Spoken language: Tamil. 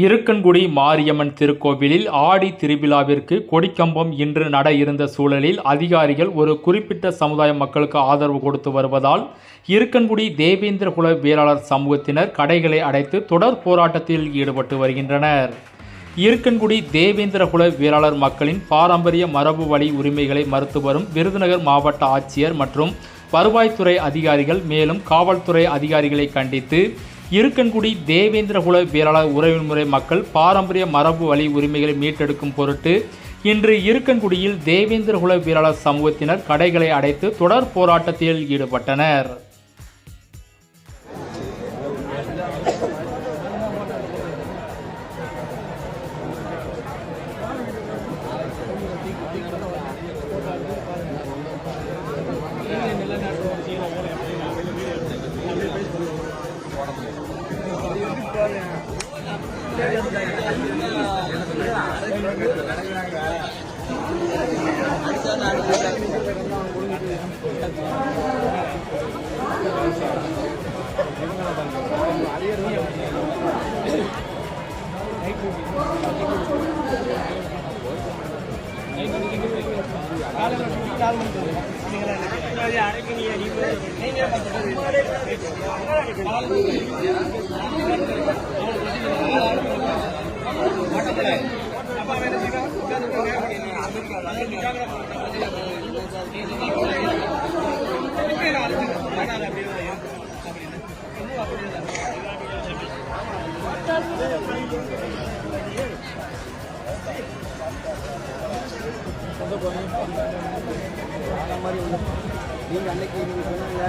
இருக்கன்குடி மாரியம்மன் திருக்கோவிலில் ஆடி திருவிழாவிற்கு கொடிக்கம்பம் இன்று நட இருந்த சூழலில் அதிகாரிகள் ஒரு குறிப்பிட்ட சமுதாய மக்களுக்கு ஆதரவு கொடுத்து வருவதால் இருக்கன்குடி தேவேந்திரகுல வேளாளர் சமூகத்தினர் கடைகளை அடைத்து தொடர் போராட்டத்தில் ஈடுபட்டு வருகின்றனர். இருக்கன்குடி தேவேந்திரகுல வேளாளர் மக்களின் பாரம்பரிய மரபு வழி உரிமைகளை மறுத்து வரும் விருதுநகர் மாவட்ட ஆட்சியர் மற்றும் வருவாய்த்துறை அதிகாரிகள் மேலும் காவல்துறை அதிகாரிகளை கண்டித்து இருக்கன்குடி தேவேந்திரகுல வேளாளர் உறவுமுறை மக்கள் பாரம்பரிய மரபு வழி உரிமைகளை மீட்டெடுக்கும் பொருட்டு இன்று இருக்கன்குடியில் தேவேந்திரகுல வேளாளர் சமூகத்தினர் கடைகளை அடைத்து தொடர் போராட்டத்தில் ஈடுபட்டனர். நீங்கள் அன்னைக்கு நீங்கள் சொன்னீங்க